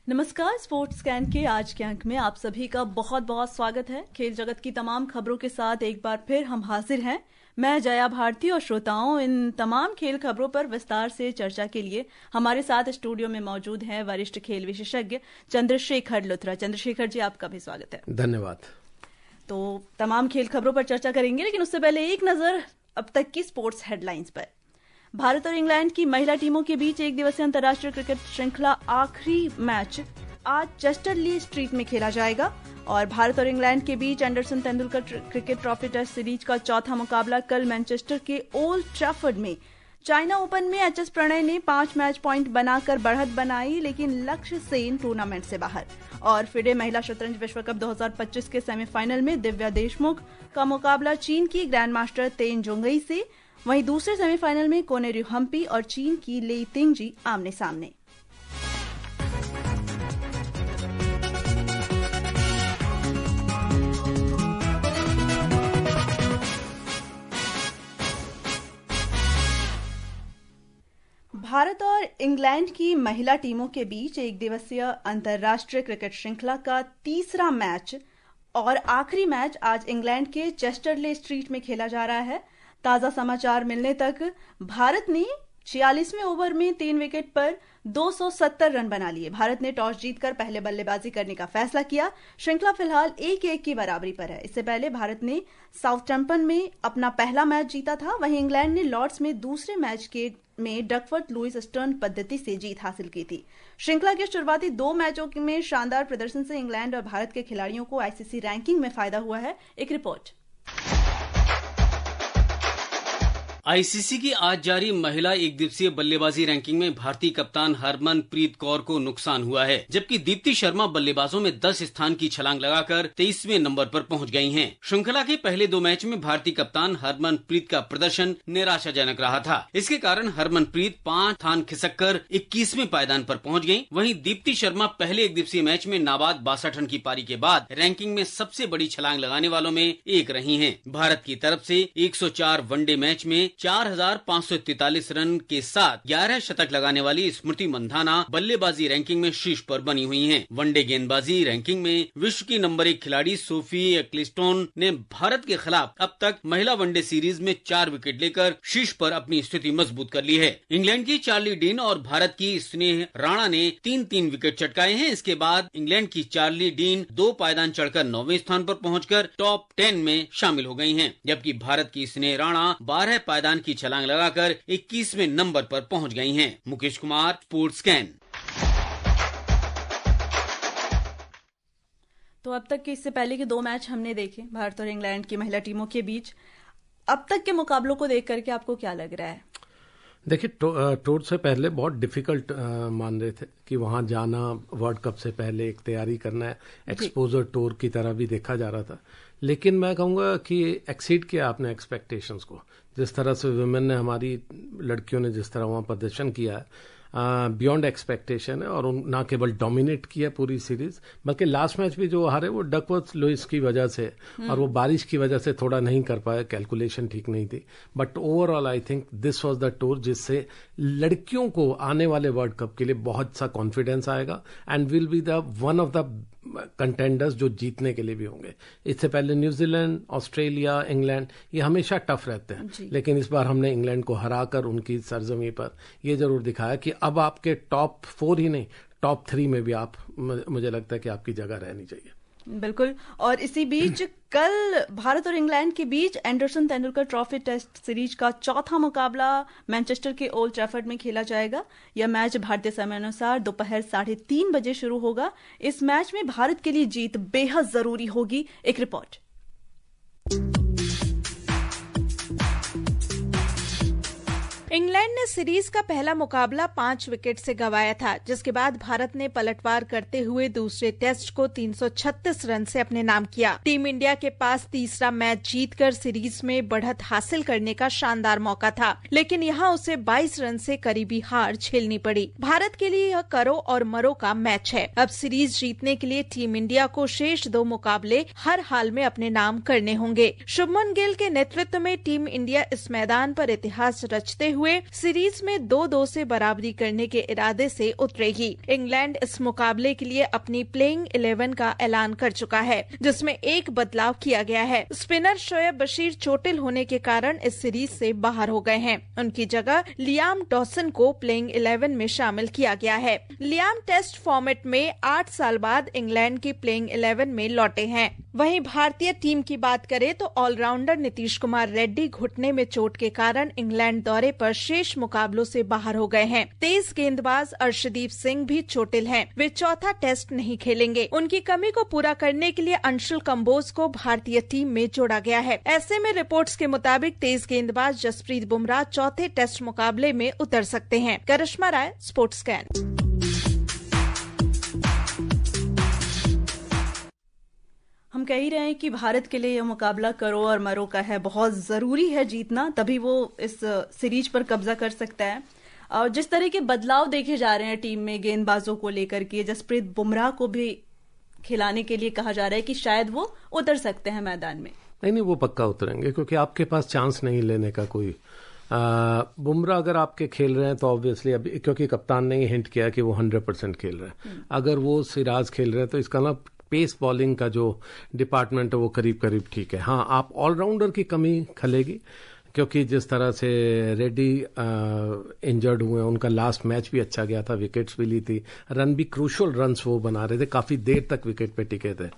नमस्कार। Sports scan के आज के अंक में आप सभी का बहुत बहुत स्वागत है। खेल जगत की तमाम खबरों के साथ एक बार फिर हम हाजिर हैं। मैं जया भारती और श्रोताओं, इन तमाम खेल खबरों पर विस्तार से चर्चा के लिए हमारे साथ स्टूडियो में मौजूद हैं वरिष्ठ खेल विशेषज्ञ चंद्रशेखर लुथरा। चंद्रशेखर जी, आपका भी स्वागत है। धन्यवाद। तो तमाम खेल खबरों पर चर्चा करेंगे, लेकिन उससे पहले एक नजर अब तक की स्पोर्ट्स हेडलाइंस पर। भारत और इंग्लैंड की महिला टीमों के बीच एक दिवसीय अंतर्राष्ट्रीय क्रिकेट श्रृंखला आखिरी मैच आज चेस्टरली स्ट्रीट में खेला जाएगा और भारत और इंग्लैंड के बीच Anderson Tendulkar cricket trophy test series का चौथा मुकाबला कल मैनचेस्टर के ओल्ड ट्रैफर्ड में। चाइना ओपन में एचएस प्रणय ने 5 मैच पॉइंट बनाकर बढ़त बनाई, लेकिन लक्ष्य सेन टूर्नामेंट से बाहर। और फिडे महिला शतरंज विश्व कप 2025 के सेमीफाइनल में दिव्या देशमुख का मुकाबला चीन की ग्रैंड मास्टर तेन जोंगई से। वहीं दूसरे सेमीफाइनल में कोनेरू हम्पी और चीन की लेई तिंगजी आमने सामने। भारत और इंग्लैंड की महिला टीमों के बीच एक दिवसीय अंतर्राष्ट्रीय क्रिकेट श्रृंखला का तीसरा मैच और आखिरी मैच आज इंग्लैंड के चेस्टरले स्ट्रीट में खेला जा रहा है। ताजा समाचार मिलने तक भारत ने 46वें ओवर में 3 विकेट पर 270 रन बना लिए। भारत ने टॉस जीतकर पहले बल्लेबाजी करने का फैसला किया। श्रृंखला फिलहाल 1-1 की बराबरी पर है। इससे पहले भारत ने साउथैम्पटन में अपना पहला मैच जीता था। वहीं इंग्लैंड ने लॉर्ड्स में दूसरे मैच में डकवर्थ लुइस स्टर्न पद्धति से जीत हासिल की थी। श्रृंखला के शुरुआती 2 मैचों में शानदार प्रदर्शन से इंग्लैंड और भारत के खिलाड़ियों को आईसीसी रैंकिंग में फायदा हुआ है। एक रिपोर्ट। आईसीसी की आज जारी महिला एक दिवसीय बल्लेबाजी रैंकिंग में भारतीय कप्तान हरमनप्रीत कौर को नुकसान हुआ है, जबकि दीप्ति शर्मा बल्लेबाजों में 10 स्थान की छलांग लगाकर 23वें नंबर पर पहुंच गई हैं। श्रृंखला के पहले 2 मैच में भारतीय कप्तान हरमनप्रीत का प्रदर्शन निराशाजनक रहा था। इसके कारण हरमनप्रीत 5 स्थान खिसककर 21वें पायदान पर पहुंच गयी। वहीं दीप्ति शर्मा पहले एक दिवसीय मैच में नाबाद 62 रन की पारी के बाद रैंकिंग में सबसे बड़ी छलांग लगाने वालों में एक रही है। भारत की तरफ से 104 वनडे मैच में 4543 रन के साथ 11 शतक लगाने वाली स्मृति मंधाना बल्लेबाजी रैंकिंग में शीर्ष पर बनी हुई हैं। वनडे गेंदबाजी रैंकिंग में विश्व की नंबर 1 खिलाड़ी सोफी एक्लिस्टोन ने भारत के खिलाफ अब तक महिला वनडे सीरीज में 4 विकेट लेकर शीर्ष पर अपनी स्थिति मजबूत कर ली है। इंग्लैंड की चार्ली डीन और भारत की स्नेह राणा ने 3-3 विकेट चटकाए हैं। इसके बाद इंग्लैंड की चार्ली डीन 2 पायदान चढ़कर 9वें स्थान पर पहुंचकर टॉप 10 में शामिल हो गई हैं, जबकि भारत की स्नेह राणा 12 पायदान की छलांग लगाकर 21वें नंबर पर पहुंच गई हैं। Mukesh Kumar, sports scan. तो अब तक के इससे पहले के 2 मैच हमने देखे भारत और इंग्लैंड की महिला टीमों के बीच। अब तक के मुकाबलों को देख करके आपको क्या लग रहा है? देखिए, टूर से पहले बहुत डिफिकल्ट मान रहे थे कि वहां जाना, वर्ल्ड कप से पहले एक तैयारी करना है, एक्सपोजर टूर की तरह भी देखा जा रहा था। लेकिन मैं कहूंगा कि एक्सीड किया आपने एक्सपेक्टेशंस को। जिस तरह से वुमेन ने, हमारी लड़कियों ने जिस तरह वहां प्रदर्शन किया है, बियॉन्ड एक्सपेक्टेशन है। और ना केवल डोमिनेट किया पूरी सीरीज, बल्कि लास्ट मैच भी जो हारे वो डकवर्थ लुइस की वजह से और वो बारिश की वजह से थोड़ा नहीं कर पाए, कैलकुलेशन ठीक नहीं थी। But overall I think this was the tour जिससे लड़कियों को आने वाले वर्ल्ड कप के लिए बहुत सा कॉन्फिडेंस आएगा and will be the one of the contenders जो जीतने के लिए भी होंगे। इससे पहले न्यूजीलैंड, ऑस्ट्रेलिया, इंग्लैंड ये हमेशा टफ रहते हैं, लेकिन इस बार हमने इंग्लैंड को हराकर उनकी सरजमी पर ये जरूर दिखाया कि अब आपके टॉप 4 ही नहीं, टॉप 3 में भी आप, मुझे लगता है कि आपकी जगह रहनी चाहिए। बिल्कुल। और इसी बीच कल भारत और इंग्लैंड के बीच Anderson Tendulkar trophy test series का चौथा मुकाबला मैनचेस्टर के ओल्ड ट्रैफर्ड में खेला जाएगा। यह मैच भारतीय समय अनुसार दोपहर 3:30 बजे शुरू होगा। इस मैच में भारत के लिए जीत बेहद जरूरी होगी। एक रिपोर्ट। इंग्लैंड ने सीरीज का पहला मुकाबला 5 विकेट से गंवाया था, जिसके बाद भारत ने पलटवार करते हुए दूसरे टेस्ट को 336 रन से अपने नाम किया। टीम इंडिया के पास तीसरा मैच जीतकर सीरीज में बढ़त हासिल करने का शानदार मौका था, लेकिन यहां उसे 22 रन से करीबी हार झेलनी पड़ी। भारत के लिए यह करो और मरो का मैच है। अब सीरीज जीतने के लिए टीम इंडिया को शेष 2 मुकाबले हर हाल में अपने नाम करने होंगे। शुभमन गिल के नेतृत्व में टीम इंडिया इस मैदान पर इतिहास रचते हुए हुए सीरीज में 2-2 से बराबरी करने के इरादे से उतरेगी। इंग्लैंड इस मुकाबले के लिए अपनी प्लेइंग 11 का ऐलान कर चुका है, जिसमें एक बदलाव किया गया है। स्पिनर शोएब बशीर चोटिल होने के कारण इस सीरीज से बाहर हो गए हैं। उनकी जगह लियाम डॉसन को प्लेइंग 11 में शामिल किया गया है। लियाम टेस्ट फॉर्मेट में 8 साल बाद इंग्लैंड की प्लेइंग 11 में लौटे हैं। वहीं भारतीय टीम की बात करें तो ऑलराउंडर नीतीश कुमार रेड्डी घुटने में चोट के कारण इंग्लैंड दौरे पर शेष मुकाबलों से बाहर हो गए हैं। तेज गेंदबाज अर्शदीप सिंह भी चोटिल हैं। वे चौथा टेस्ट नहीं खेलेंगे। उनकी कमी को पूरा करने के लिए अंशुल कंबोज को भारतीय टीम में जोड़ा गया है। ऐसे में रिपोर्ट्स के मुताबिक तेज गेंदबाज जसप्रीत बुमराह चौथे टेस्ट मुकाबले में उतर सकते हैं। करिश्मा राय, स्पोर्ट्स स्कैन। हम कह ही रहे हैं कि भारत के लिए यह मुकाबला करो और मरो का है। बहुत जरूरी है जीतना, तभी वो इस सीरीज पर कब्जा कर सकता है। और जिस तरह के बदलाव देखे जा रहे हैं टीम में गेंदबाजों को लेकर के, जसप्रीत बुमराह को भी खिलाने के लिए कहा जा रहा है कि शायद वो उतर सकते हैं मैदान में। नहीं, वो पक्का उतरेंगे, क्योंकि आपके पास चांस नहीं लेने का कोई। बुमराह अगर आपके खेल रहे हैं तो ऑब्वियसली अभी, क्योंकि कप्तान ने ही हिंट किया कि वो 100% खेल रहे हैं। अगर वो सिराज खेल रहे हैं तो इसका ना पेस बॉलिंग का जो डिपार्टमेंट है वो करीब करीब ठीक है। हाँ, आप ऑलराउंडर की कमी खलेगी, क्योंकि जिस तरह से रेड्डी इंजर्ड हुए हैं, उनका लास्ट मैच भी अच्छा गया था, विकेट्स भी ली थी, रन भी क्रूशल रन्स वो बना रहे थे, काफी देर तक विकेट पे टिके थे।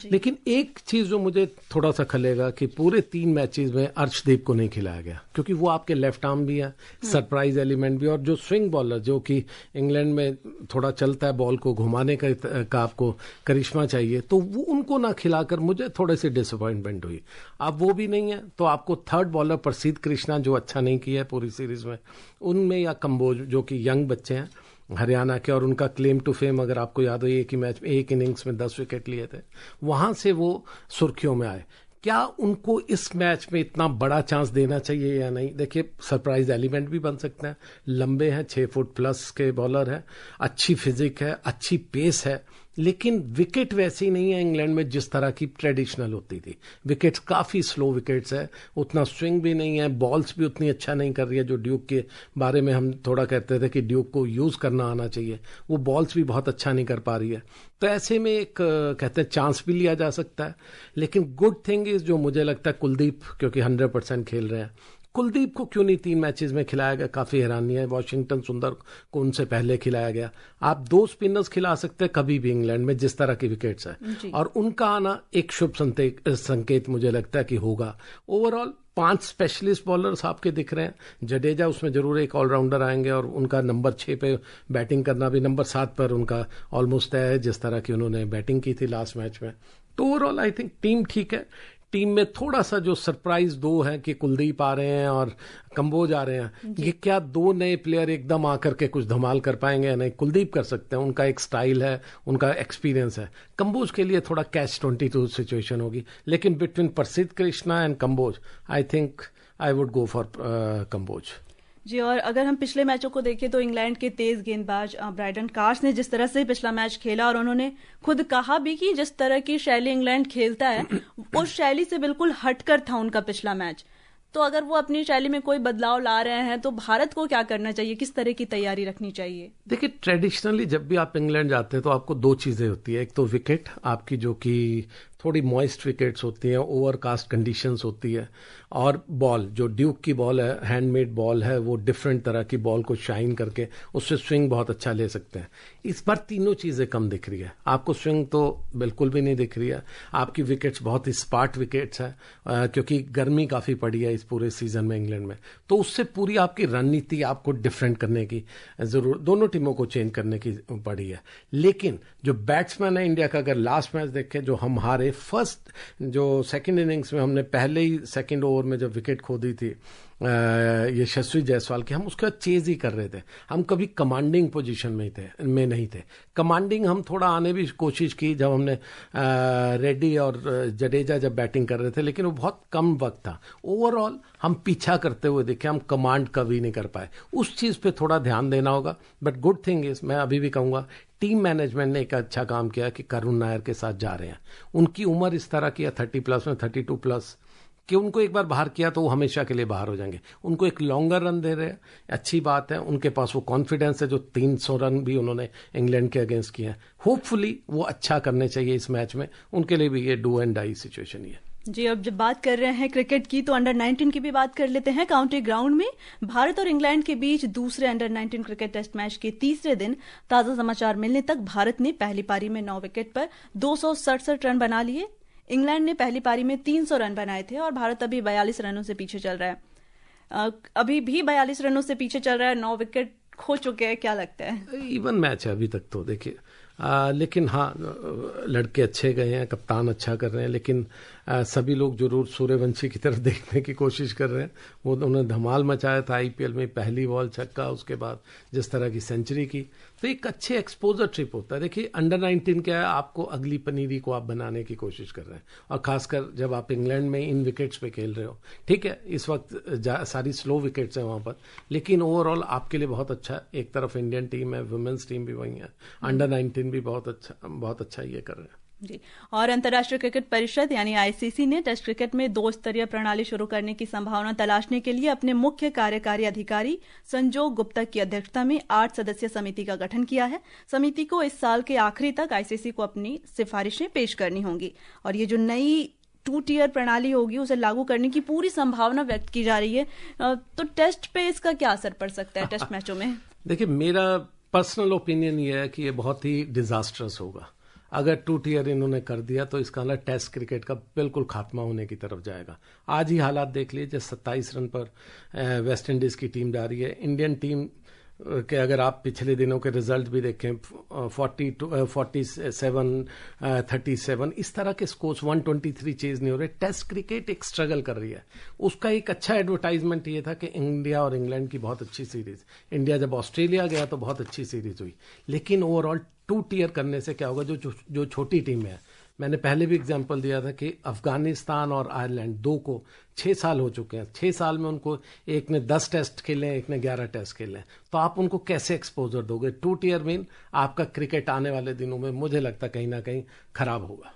लेकिन एक चीज जो मुझे थोड़ा सा खलेगा कि पूरे 3 मैचेस में अर्शदीप को नहीं खिलाया गया, क्योंकि वो आपके लेफ्ट आर्म भी है, सरप्राइज एलिमेंट भी, और जो स्विंग बॉलर जो कि इंग्लैंड में थोड़ा चलता है, बॉल को घुमाने का आपको करिश्मा चाहिए, तो वो उनको ना खिलाकर मुझे थोड़ी सी डिसअपॉइंटमेंट हुई। अब वो भी नहीं है तो आपको थर्ड बॉलर प्रसिद्ध कृष्णा जो अच्छा नहीं किया है पूरी सीरीज में, उनमें, या कंबोज जो कि यंग बच्चे हैं हरियाणा के, और उनका क्लेम टू फेम अगर आपको याद हो, एक ही मैच में एक इनिंग्स में 10 विकेट लिए थे, वहां से वो सुर्खियों में आए। क्या उनको इस मैच में इतना बड़ा चांस देना चाहिए या नहीं? देखिए, सरप्राइज एलिमेंट भी बन सकते हैं, लंबे हैं, 6 फुट प्लस के बॉलर हैं, अच्छी फिजिक है, अच्छी पेस है, लेकिन विकेट वैसी नहीं है इंग्लैंड में जिस तरह की ट्रेडिशनल होती थी। विकेट्स काफी स्लो विकेट्स है, उतना स्विंग भी नहीं है, बॉल्स भी उतनी अच्छा नहीं कर रही है। जो ड्यूक के बारे में हम थोड़ा कहते थे कि ड्यूक को यूज करना आना चाहिए, वो बॉल्स भी बहुत अच्छा नहीं कर पा रही है। तो ऐसे में एक कहते हैं चांस भी लिया जा सकता है। लेकिन गुड थिंग इज, जो मुझे लगता है कुलदीप, क्योंकि 100% खेल रहे हैं, कुलदीप को क्यों नहीं 3 मैचेस में खिलाया गया, काफी हैरानी है। वॉशिंगटन सुंदर को उनसे पहले खिलाया गया। आप 2 स्पिनर्स खिला सकते हैं कभी भी इंग्लैंड में, जिस तरह की विकेट्स है, और उनका आना एक शुभ संकेत मुझे लगता है कि होगा। ओवरऑल 5 स्पेशलिस्ट बॉलर्स आपके दिख रहे हैं। जडेजा, उसमें जरूर एक ऑलराउंडर आएंगे, और उनका नंबर 6 पे बैटिंग करना भी, नंबर 7 पर उनका ऑलमोस्ट तय है, जिस तरह की उन्होंने बैटिंग की थी लास्ट मैच में। तो ओवरऑल आई थिंक टीम ठीक है। टीम में थोड़ा सा जो सरप्राइज 2 है कि कुलदीप आ रहे हैं और कंबोज आ रहे हैं, ये क्या 2 नए प्लेयर एकदम आकर के कुछ धमाल कर पाएंगे या नहीं? कुलदीप कर सकते हैं, उनका एक स्टाइल है, उनका एक्सपीरियंस है। कंबोज के लिए थोड़ा कैच 22 सिचुएशन होगी, लेकिन between Prasidh Krishna and Kamboj I think I would go for Kamboj ji. और अगर हम पिछले मैचों को देखें तो इंग्लैंड के तेज गेंदबाज ब्राइडन कार्स ने जिस तरह से पिछला मैच खेला, और उन्होंने खुद कहा भी कि जिस तरह की शैली इंग्लैंड खेलता है उस शैली से बिल्कुल हटकर था उनका पिछला मैच। तो अगर वो अपनी शैली में कोई बदलाव ला रहे हैं तो भारत को क्या करना चाहिए, किस तरह की तैयारी रखनी चाहिए? देखिए, ट्रेडिशनली जब भी आप इंग्लैंड जाते हैं तो आपको 2 चीजें होती है। एक तो विकेट आपकी, जो कि थोड़ी मॉइस्ट विकेट्स होती हैं, ओवरकास्ट कंडीशंस होती है, और बॉल जो ड्यूक की बॉल है, हैंडमेड बॉल है, वो डिफरेंट तरह की बॉल को शाइन करके उससे स्विंग बहुत अच्छा ले सकते हैं। इस बार तीनों चीजें कम दिख रही है। आपको स्विंग तो बिल्कुल भी नहीं दिख रही है, आपकी विकेट्स बहुत ही स्पार्ट विकेट्स है, क्योंकि गर्मी काफी पड़ी है इस पूरे सीजन में इंग्लैंड में। तो उससे पूरी आपकी रणनीति आपको डिफरेंट करने की जरूर, दोनों टीमों को चेंज करने की पड़ी है। लेकिन जो बैट्समैन है इंडिया का, अगर लास्ट मैच देखें जो हम हारे, फर्स्ट जो सेकंड इनिंग्स में हमने पहले ही सेकंड ओवर में जब विकेट खो दी थी यशस्वी जायसवाल की, हम उसके बाद चेज ही कर रहे थे। हम कभी कमांडिंग पोजीशन में नहीं थे। कमांडिंग हम थोड़ा आने भी कोशिश की जब हमने रेड्डी और जडेजा जब बैटिंग कर रहे थे, लेकिन वो बहुत कम वक्त था। ओवरऑल हम पीछा करते हुए देखे, हम कमांड कभी नहीं कर पाए। उस चीज पे थोड़ा ध्यान देना होगा। बट गुड थिंग इज, मैं अभी भी कहूंगा टीम मैनेजमेंट ने एक अच्छा काम किया कि करुण नायर के साथ जा रहे हैं। उनकी उम्र इस तरह की है, 30 प्लस में 32 प्लस, कि उनको एक बार बाहर किया तो वो हमेशा के लिए बाहर हो जाएंगे। उनको एक लॉन्गर रन दे रहे हैं, अच्छी बात है। उनके पास वो कॉन्फिडेंस है, जो 300 रन भी उन्होंने इंग्लैंड के अगेंस्ट किए हैं। होपफुली वो अच्छा करने चाहिए इस मैच में, उनके लिए भी ये डू एंड डाई सिचुएशन ही है। जी, अब जब बात कर रहे हैं क्रिकेट की तो अंडर 19 की भी बात कर लेते हैं। काउंटी ग्राउंड में भारत और इंग्लैंड के बीच दूसरे अंडर 19 क्रिकेट टेस्ट मैच के तीसरे दिन ताजा समाचार मिलने तक भारत ने पहली पारी में 9 विकेट पर 267 रन बना लिए। इंग्लैंड ने पहली पारी में 300 रन बनाए थे और भारत अभी 42 रनों से पीछे चल रहा है। अभी भी 42 रनों से पीछे चल रहा है, 9 विकेट खो चुके हैं। क्या लगता है? इवन मैच है अभी तक तो देखिए, लेकिन हाँ, लड़के अच्छे गए हैं, कप्तान अच्छा कर रहे हैं, लेकिन सभी लोग जरूर सूर्यवंशी की तरफ देखने की कोशिश कर रहे हैं। वो उन्होंने धमाल मचाया था आईपीएल में, पहली बॉल छक्का, उसके बाद जिस तरह की सेंचुरी की, तो एक अच्छे एक्सपोजर ट्रिप होता है। देखिए अंडर 19 क्या है, आपको अगली पनीरी को आप बनाने की कोशिश कर रहे हैं, और खासकर जब आप इंग्लैंड में इन विकेट्स पे खेल रहे हो। ठीक है, इस वक्त सारी स्लो विकेट्स हैं वहां पर, लेकिन ओवरऑल आपके लिए बहुत अच्छा है। एक तरफ इंडियन टीम है, वुमेन्स टीम भी वही है, अंडर 19 भी बहुत अच्छा ये कर रहे हैं। जी, और अंतर्राष्ट्रीय क्रिकेट परिषद यानी आईसीसी ने टेस्ट क्रिकेट में 2 स्तरीय प्रणाली शुरू करने की संभावना तलाशने के लिए अपने मुख्य कार्यकारी अधिकारी संजोग गुप्ता की अध्यक्षता में 8 सदस्यीय समिति का गठन किया है। समिति को इस साल के आखिरी तक आईसीसी को अपनी सिफारिशें पेश करनी होंगी, और ये जो नई 2 टियर प्रणाली होगी उसे लागू करने की पूरी संभावना व्यक्त की जा रही है। तो टेस्ट पे इसका क्या असर पड़ सकता है, टेस्ट मैचों में? देखिए, मेरा पर्सनल ओपिनियन ये है कि ये बहुत ही डिजास्टर्स होगा। अगर 2 टियर इन्होंने कर दिया तो इसका मतलब टेस्ट क्रिकेट का बिल्कुल खात्मा होने की तरफ जाएगा। आज ही हालात देख लीजिए, 27 रन पर वेस्ट इंडीज की टीम जा रही है। इंडियन टीम के अगर आप पिछले दिनों के रिजल्ट भी देखें, 47, 37, इस तरह के स्कोर्स, 123 चेज नहीं हो रहे। टेस्ट क्रिकेट एक स्ट्रगल कर रही है। उसका एक अच्छा एडवर्टाइजमेंट ये था कि इंडिया और इंग्लैंड की बहुत अच्छी सीरीज, इंडिया जब ऑस्ट्रेलिया गया तो बहुत अच्छी सीरीज हुई, लेकिन ओवरऑल 2 टियर करने से क्या होगा, जो छोटी टीमें हैं, मैंने पहले भी एग्जांपल दिया था कि अफगानिस्तान और आयरलैंड 2 को 6 साल हो चुके हैं। 6 साल में उनको एक ने 10 टेस्ट खेले, एक ने 11 टेस्ट खेले, तो आप उनको कैसे एक्सपोजर दोगे? 2 टियर में आपका क्रिकेट आने वाले दिनों में मुझे लगता कहीं ना कहीं खराब होगा।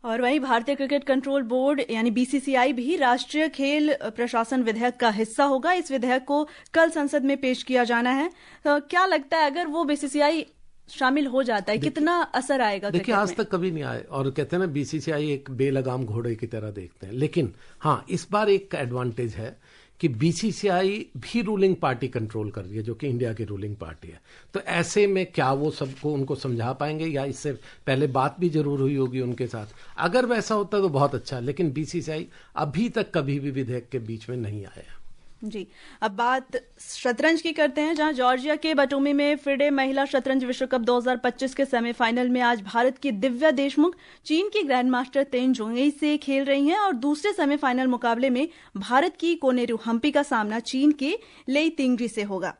और वहीं भारतीय क्रिकेट कंट्रोल बोर्ड यानी बीसीसीआई भी राष्ट्रीय खेल प्रशासन विधेयक का हिस्सा होगा। इस विधेयक को कल संसद में पेश किया जाना है। तो क्या लगता है, अगर वो बीसीसीआई शामिल हो जाता है, कितना असर आएगा? देखिए, आज तक कभी नहीं आए, और कहते हैं ना बीसीसीआई एक बेलगाम घोड़े की तरह देखते हैं। लेकिन हाँ, इस बार एक एडवांटेज है कि बीसीसीआई भी रूलिंग पार्टी कंट्रोल कर रही है, जो कि इंडिया की रूलिंग पार्टी है। तो ऐसे में क्या वो सबको उनको समझा पाएंगे, या इससे पहले बात भी जरूर हुई होगी उनके साथ? अगर वैसा होता तो बहुत अच्छा, लेकिन बीसीसीआई अभी तक कभी भी विधेयक के बीच में नहीं आया। जी, अब बात शतरंज की करते हैं, जहां जॉर्जिया के बटोमी में फिडे महिला शतरंज विश्व कप 2025 के सेमीफाइनल में आज भारत की दिव्या देशमुख चीन की ग्रैंड मास्टर तेन जोंगई से खेल रही हैं, और दूसरे सेमीफाइनल मुकाबले में भारत की कोनेरू हम्पी का सामना चीन के लेई तिंगजी से होगा।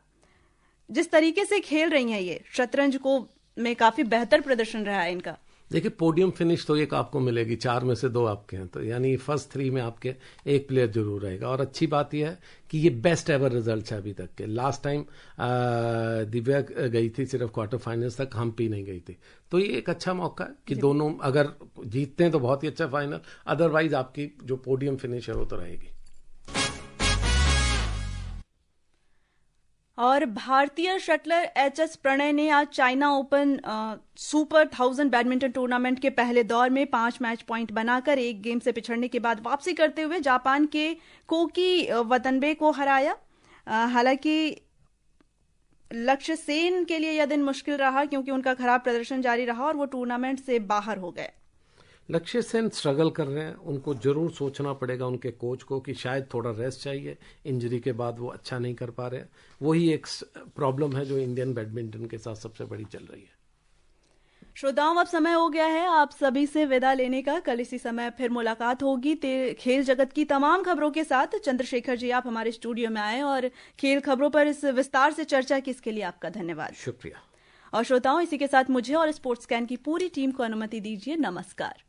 जिस तरीके से खेल रही हैं ये शतरंज को में काफी बेहतर प्रदर्शन रहा है इनका। देखिए, पोडियम फिनिश तो एक आपको मिलेगी, 4 में से 2 आपके हैं, तो यानी फर्स्ट 3 में आपके एक प्लेयर जरूर रहेगा। और अच्छी बात यह है कि ये बेस्ट एवर रिजल्ट है अभी तक के। लास्ट टाइम दिव्या गई थी सिर्फ क्वार्टर फाइनल्स तक, हम्पी नहीं गई थी। तो ये एक अच्छा मौका है कि दोनों अगर जीतते हैं तो बहुत ही अच्छा फाइनल, अदरवाइज आपकी जो पोडियम फिनिश है वो तो रहेगी। और भारतीय शटलर एचएस प्रणय ने आज China open super 1000 badminton tournament के पहले दौर में 5 मैच पॉइंट बनाकर एक गेम से पिछड़ने के बाद वापसी करते हुए जापान के कोकी वतनबे को हराया। हालांकि लक्ष्य सेन के लिए यह दिन मुश्किल रहा, क्योंकि उनका खराब प्रदर्शन जारी रहा और वो टूर्नामेंट से बाहर हो गए। लक्ष्य सेन स्ट्रगल कर रहे हैं, उनको जरूर सोचना पड़ेगा उनके कोच को कि शायद थोड़ा रेस्ट चाहिए, इंजरी के बाद वो अच्छा नहीं कर पा रहे हैं। वही एक प्रॉब्लम है जो इंडियन बैडमिंटन के साथ सबसे बड़ी चल रही है। श्रोताओं, अब समय हो गया है आप सभी से विदा लेने का। कल इसी समय फिर मुलाकात होगी खेल जगत की तमाम खबरों के साथ। चंद्रशेखर जी, आप हमारे स्टूडियो में आए और खेल खबरों पर इस विस्तार से चर्चा की, इसके लिए आपका धन्यवाद। शुक्रिया। और श्रोताओं, इसी के साथ मुझे और स्पोर्ट्स स्कैन की पूरी टीम को अनुमति दीजिए। नमस्कार।